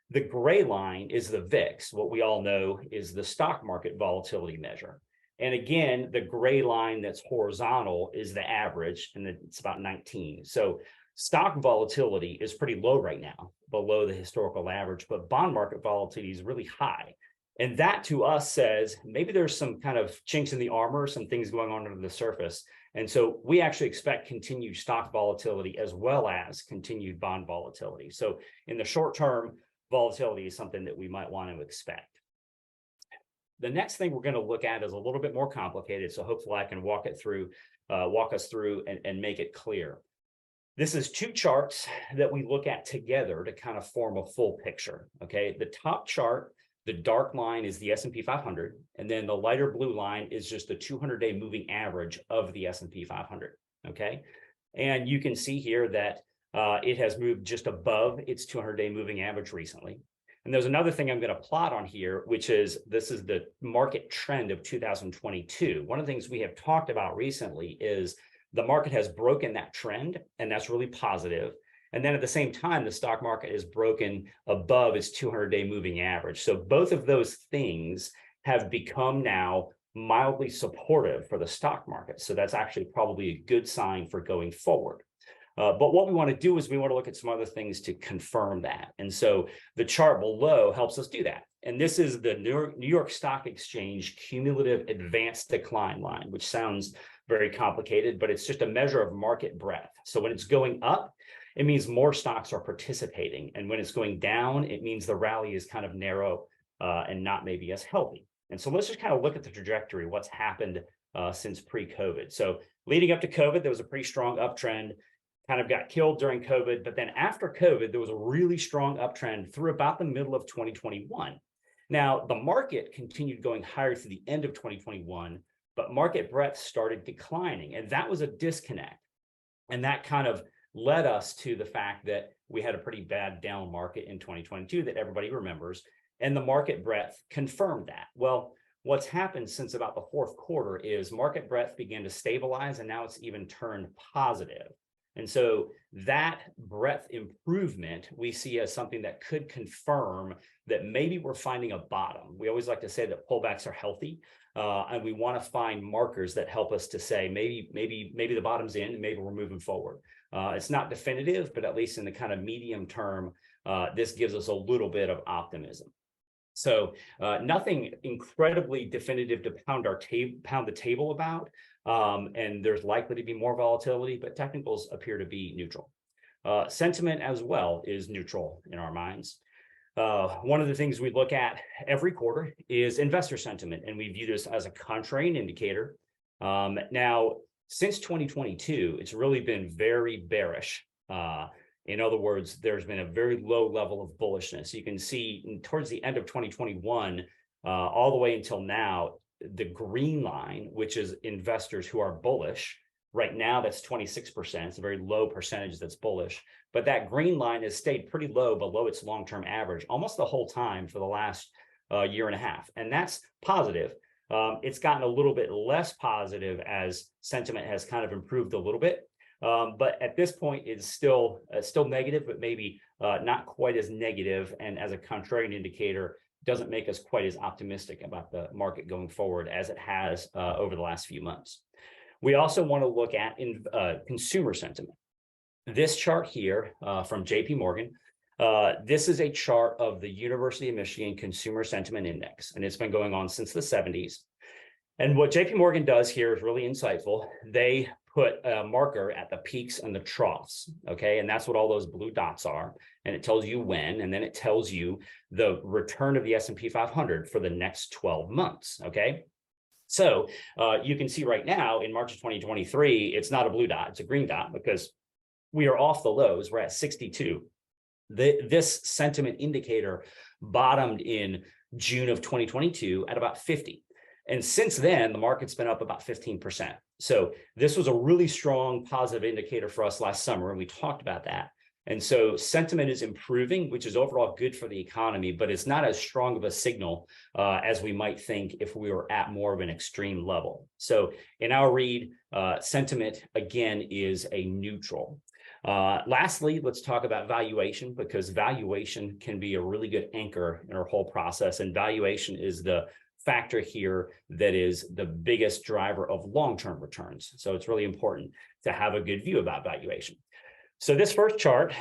The gray line is the VIX. What we all know is the stock market volatility measure. And again, the gray line that's horizontal is the average, and it's about 19. So stock volatility is pretty low right now, below the historical average, but bond market volatility is really high. And that to us says maybe there's some kind of chinks in the armor, some things going on under the surface. And so we actually expect continued stock volatility as well as continued bond volatility. So in the short term, volatility is something that we might want to expect. The next thing we're going to look at is a little bit more complicated. So hopefully I can walk us through and make it clear. This is two charts that we look at together to kind of form a full picture. Okay, the top chart, the dark line is the S&P 500, and then the lighter blue line is just the 200-day moving average of the S&P 500. Okay, and you can see here that it has moved just above its 200-day moving average recently. And there's another thing I'm going to plot on here, which is this is the market trend of 2022. One of the things we have talked about recently is the market has broken that trend, and that's really positive. And then at the same time, the stock market is broken above its 200-day moving average. So both of those things have become now mildly supportive for the stock market. So that's actually probably a good sign for going forward. But what we want to do is we want to look at some other things to confirm that. And so the chart below helps us do that. And this is the New York Stock Exchange cumulative advanced decline line, which sounds very complicated, but it's just a measure of market breadth. So when it's going up, it means more stocks are participating. And when it's going down, it means the rally is kind of narrow and not maybe as healthy. And so let's just kind of look at the trajectory, what's happened since pre-COVID. So leading up to COVID, there was a pretty strong uptrend, kind of got killed during COVID. But then after COVID, there was a really strong uptrend through about the middle of 2021. Now, the market continued going higher through the end of 2021, but market breadth started declining. And that was a disconnect. And that kind of led us to the fact that we had a pretty bad down market in 2022 that everybody remembers. And the market breadth confirmed that. Well, what's happened since about the fourth quarter is market breadth began to stabilize, and now it's even turned positive. And so that breadth improvement we see as something that could confirm that maybe we're finding a bottom. We always like to say that pullbacks are healthy, and we want to find markers that help us to say maybe the bottom's in and maybe we're moving forward. It's not definitive, but at least in the kind of medium term, this gives us a little bit of optimism. So nothing incredibly definitive to pound the table about. And there's likely to be more volatility, but technicals appear to be neutral. Sentiment as well is neutral in our minds. One of the things we look at every quarter is investor sentiment, and we view this as a contrarian indicator. Now, since 2022, it's really been very bearish. In other words, there's been a very low level of bullishness. You can see towards the end of 2021, all the way until now, the green line, which is investors who are bullish, right now that's 26%. It's a very low percentage that's bullish. But that green line has stayed pretty low below its long-term average almost the whole time for the last year and a half. And that's positive. It's gotten a little bit less positive as sentiment has kind of improved a little bit. But at this point, it's still negative, but maybe not quite as negative. And as a contrarian indicator, doesn't make us quite as optimistic about the market going forward as it has over the last few months. We also want to look at consumer sentiment. This chart here from JP Morgan, this is a chart of the University of Michigan Consumer Sentiment Index, and it's been going on since the 70s. And what JP Morgan does here is really insightful. They put a marker at the peaks and the troughs, okay? And that's what all those blue dots are. And it tells you when, and then it tells you the return of the S&P 500 for the next 12 months, okay? So you can see right now in March of 2023, it's not a blue dot, it's a green dot because we are off the lows, we're at 62. This sentiment indicator bottomed in June of 2022 at about 50. And since then, the market's been up about 15%. So this was a really strong positive indicator for us last summer, and we talked about that. And so sentiment is improving, which is overall good for the economy, but it's not as strong of a signal as we might think if we were at more of an extreme level. So in our read, sentiment, again, is a neutral. Lastly, let's talk about valuation, because valuation can be a really good anchor in our whole process. And valuation is the factor here that is the biggest driver of long-term returns. So it's really important to have a good view about valuation. So this first chart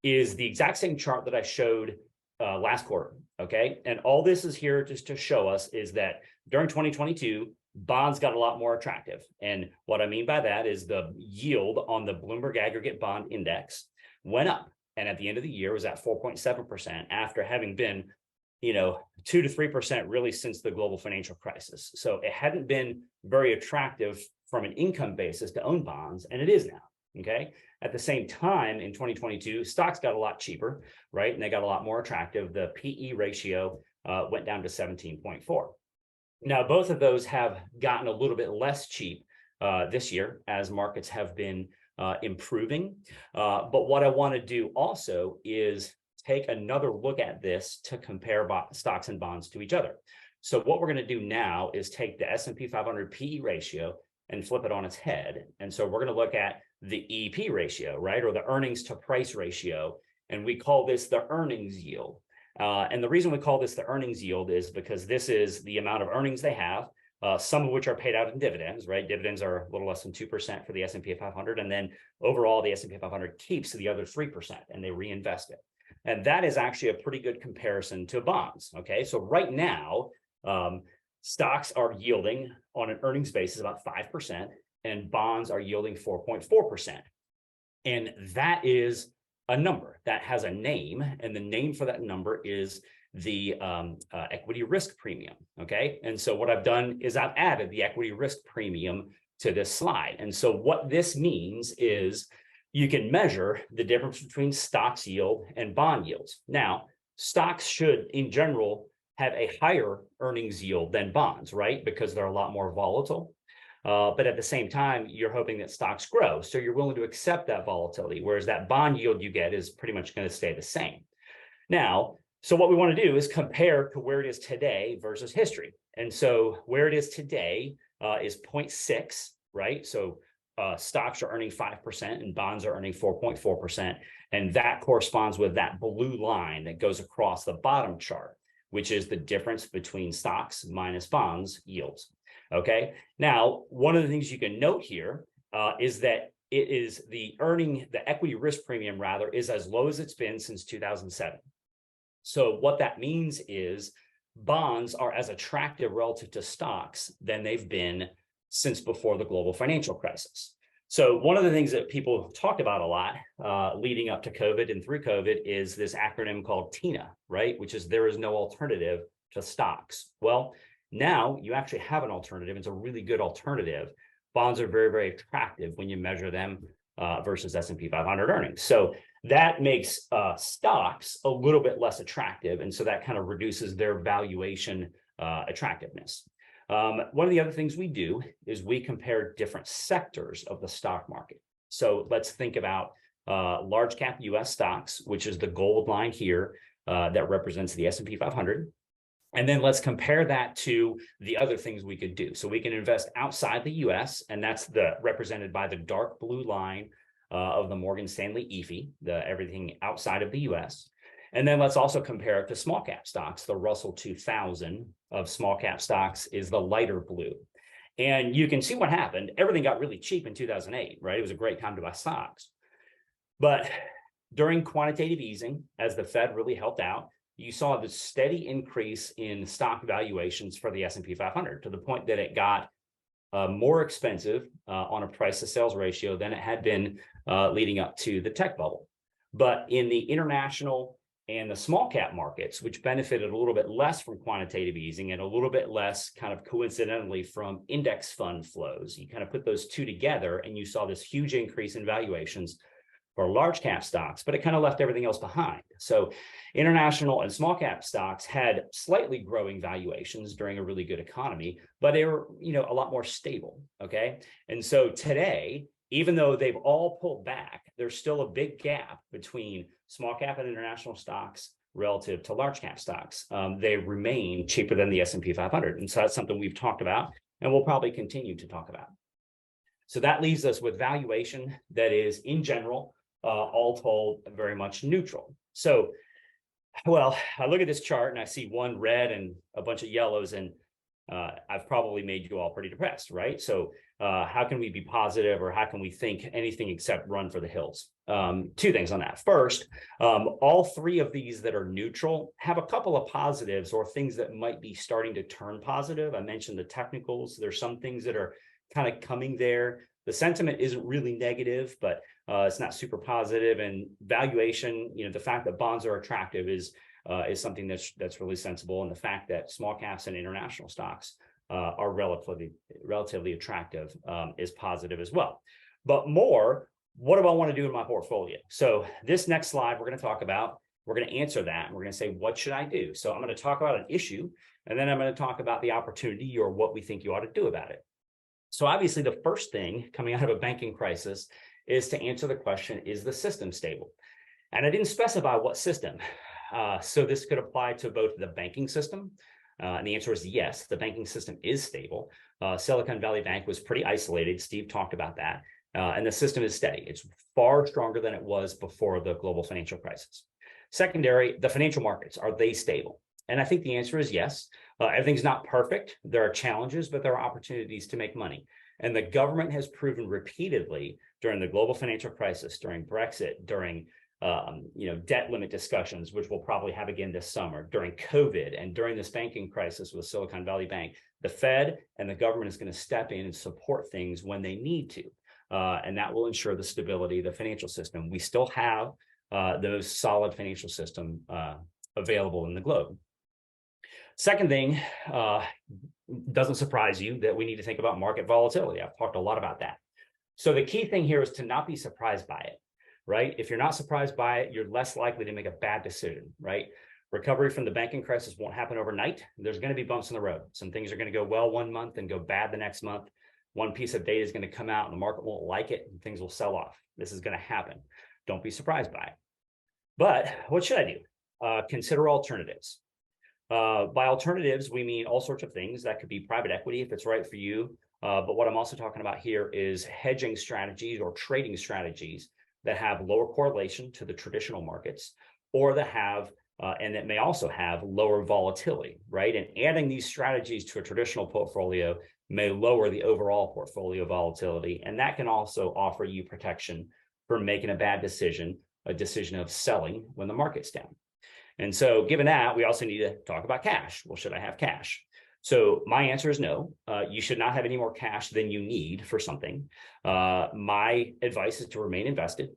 is the exact same chart that I showed last quarter. Okay. And all this is here just to show us is that during 2022, bonds got a lot more attractive. And what I mean by that is the yield on the Bloomberg Aggregate Bond Index went up. And at the end of the year was at 4.7% after having been, 2 to 3% really since the global financial crisis. So it hadn't been very attractive from an income basis to own bonds, and it is now. Okay. At the same time, in 2022, stocks got a lot cheaper, right? And they got a lot more attractive. The PE ratio went down to 17.4. Now, both of those have gotten a little bit less cheap this year as markets have been improving. But what I want to do also is take another look at this to compare stocks and bonds to each other. So what we're going to do now is take the S&P 500 PE ratio and flip it on its head. And so we're going to look at the EP ratio, right? Or the earnings to price ratio. And we call this the earnings yield. And the reason we call this the earnings yield is because this is the amount of earnings they have, some of which are paid out in dividends, right? Dividends are a little less than 2% for the S&P 500. And then overall, the S&P 500 keeps the other 3% and they reinvest it. And that is actually a pretty good comparison to bonds. Okay. So right now, stocks are yielding on an earnings basis about 5%, and bonds are yielding 4.4%. And that is a number that has a name, and the name for that number is the equity risk premium. Okay. And so what I've done is I've added the equity risk premium to this slide. And so what this means is you can measure the difference between stocks yield and bond yields. Now, stocks should, in general, have a higher earnings yield than bonds, right? Because they're a lot more volatile. But at the same time, you're hoping that stocks grow. So you're willing to accept that volatility, whereas that bond yield you get is pretty much going to stay the same. Now, so what we want to do is compare to where it is today versus history. And so where it is today is 0.6, right? So stocks are earning 5% and bonds are earning 4.4%. And that corresponds with that blue line that goes across the bottom chart, which is the difference between stocks minus bonds yields. Okay. Now, one of the things you can note here is that it is the equity risk premium rather is as low as it's been since 2007. So what that means is bonds are as attractive relative to stocks than they've been since before the global financial crisis. So one of the things that people talked about a lot leading up to COVID and through COVID is this acronym called TINA, right? Which is there is no alternative to stocks. Well, now you actually have an alternative. It's a really good alternative. Bonds are very, very attractive when you measure them versus S&P 500 earnings. So that makes stocks a little bit less attractive. And so that kind of reduces their valuation attractiveness. One of the other things we do is we compare different sectors of the stock market. So let's think about large cap US stocks, which is the gold line here that represents the S&P 500. And then let's compare that to the other things we could do. So we can invest outside the US, and that's represented by the dark blue line of the Morgan Stanley EFI, everything outside of the US. And then let's also compare it to small cap stocks. The Russell 2000 of small cap stocks is the lighter blue. And you can see what happened. Everything got really cheap in 2008, right? It was a great time to buy stocks. But during quantitative easing, as the Fed really helped out, you saw the steady increase in stock valuations for the S&P 500 to the point that it got more expensive on a price to sales ratio than it had been leading up to the tech bubble. But in the international and the small cap markets, which benefited a little bit less from quantitative easing and a little bit less kind of coincidentally from index fund flows, you kind of put those two together and you saw this huge increase in valuations for large cap stocks, but it kind of left everything else behind. So international and small cap stocks had slightly growing valuations during a really good economy, but they were, a lot more stable. Okay. And so today, even though they've all pulled back, there's still a big gap between small cap and international stocks relative to large cap stocks. They remain cheaper than the S&P 500. And so that's something we've talked about and we'll probably continue to talk about. So that leaves us with valuation that is, in general, all told, very much neutral. So, well, I look at this chart and I see one red and a bunch of yellows, and I've probably made you all pretty depressed, right? So how can we be positive, or how can we think anything except run for the hills? Two things on that. First, all three of these that are neutral have a couple of positives or things that might be starting to turn positive. I mentioned the technicals. There's some things that are kind of coming there. The sentiment isn't really negative, but it's not super positive. And valuation, the fact that bonds are attractive is something that's really sensible. And the fact that small caps and international stocks are relatively attractive is positive as well. But more, what do I want to do in my portfolio? So this next slide, we're going to answer that. And we're going to say, what should I do? So I'm going to talk about an issue, and then I'm going to talk about the opportunity or what we think you ought to do about it. So obviously the first thing coming out of a banking crisis is to answer the question, is the system stable? And I didn't specify what system. So this could apply to both the banking system. And the answer is yes, the banking system is stable. Silicon Valley Bank was pretty isolated. Steve talked about that. And the system is steady. It's far stronger than it was before the global financial crisis. Secondary, the financial markets, are they stable? And I think the answer is yes. Everything's not perfect. There are challenges, but there are opportunities to make money. And the government has proven repeatedly during the global financial crisis, during Brexit, during debt limit discussions, which we'll probably have again this summer, during COVID, and during this banking crisis with Silicon Valley Bank, the Fed and the government is going to step in and support things when they need to. And that will ensure the stability of the financial system. We still have those solid financial system available in the globe. Second thing, doesn't surprise you that we need to think about market volatility. I've talked a lot about that. So the key thing here is to not be surprised by it, right? If you're not surprised by it, you're less likely to make a bad decision, right? Recovery from the banking crisis won't happen overnight. There's going to be bumps in the road. Some things are going to go well one month and go bad the next month. One piece of data is going to come out and the market won't like it and things will sell off. This is going to happen. Don't be surprised by it. But what should I do? Consider alternatives. By alternatives, we mean all sorts of things. That could be private equity if it's right for you. But what I'm also talking about here is hedging strategies or trading strategies that have lower correlation to the traditional markets, or that have, and that may also have lower volatility, right? And adding these strategies to a traditional portfolio may lower the overall portfolio volatility. And that can also offer you protection from making a bad decision, a decision of selling when the market's down. And so given that, we also need to talk about cash. Well, should I have cash? So my answer is no. You should not have any more cash than you need for something. My advice is to remain invested.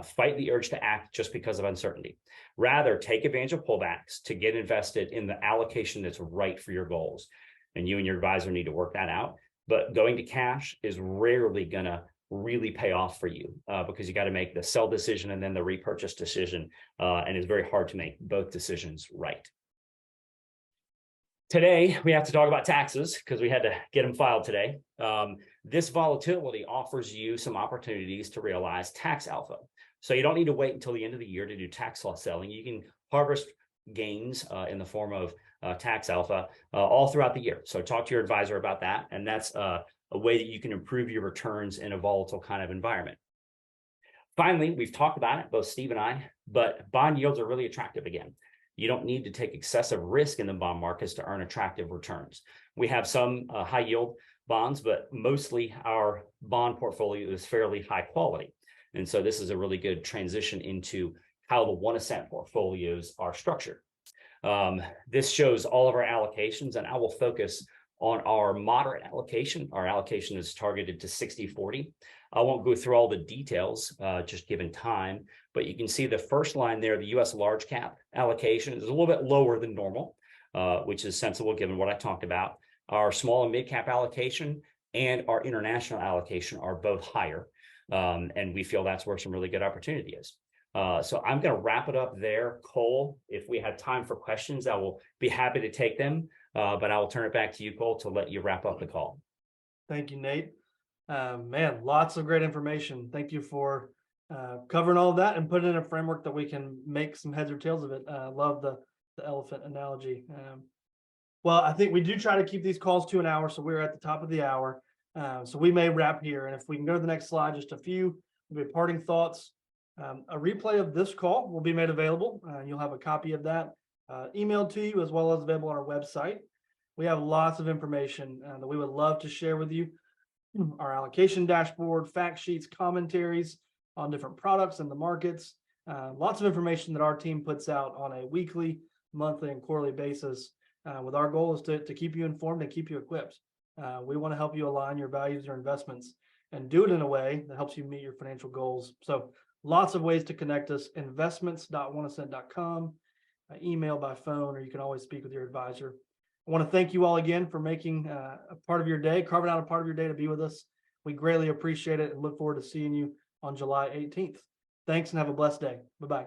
Fight the urge to act just because of uncertainty. Rather, take advantage of pullbacks to get invested in the allocation that's right for your goals. And you and your advisor need to work that out. But going to cash is rarely going to really pay off for you because you got to make the sell decision and then the repurchase decision. And it's very hard to make both decisions right. Today, we have to talk about taxes because we had to get them filed today. This volatility offers you some opportunities to realize tax alpha. So you don't need to wait until the end of the year to do tax loss selling. You can harvest gains in the form of tax alpha all throughout the year. So talk to your advisor about that. And that's a way that you can improve your returns in a volatile kind of environment. Finally, we've talked about it, both Steve and I, but bond yields are really attractive again. You don't need to take excessive risk in the bond markets to earn attractive returns. We have some high yield bonds, but mostly our bond portfolio is fairly high quality. And so this is a really good transition into how the OneAscent portfolios are structured. This shows all of our allocations, and I will focus on our moderate allocation. Our allocation is targeted to 60-40. I won't go through all the details, just given time, but you can see the first line there, the US large cap allocation is a little bit lower than normal, which is sensible given what I talked about. Our small and mid cap allocation and our international allocation are both higher. And we feel that's where some really good opportunity is. So I'm going to wrap it up there. Cole, if we have time for questions, I will be happy to take them, but I will turn it back to you, Cole, to let you wrap up the call. Thank you, Nate. Man, lots of great information. Thank you for covering all of that and putting in a framework that we can make some heads or tails of it. Love the elephant analogy. Well, I think we do try to keep these calls to an hour, so we're at the top of the hour. So we may wrap here. And if we can go to the next slide, just a few maybe parting thoughts. A replay of this call will be made available. You'll have a copy of that emailed to you as well as available on our website. We have lots of information that we would love to share with you. Our allocation dashboard, fact sheets, commentaries on different products in the markets. Lots of information that our team puts out on a weekly, monthly, and quarterly basis. With our goal is to keep you informed and keep you equipped. We want to help you align your values, your investments, and do it in a way that helps you meet your financial goals. So lots of ways to connect us, investments.oneascent.com, email, by phone, or you can always speak with your advisor. I want to thank you all again for making a part of your day, carving out a part of your day to be with us. We greatly appreciate it and look forward to seeing you on July 18th. Thanks and have a blessed day. Bye-bye.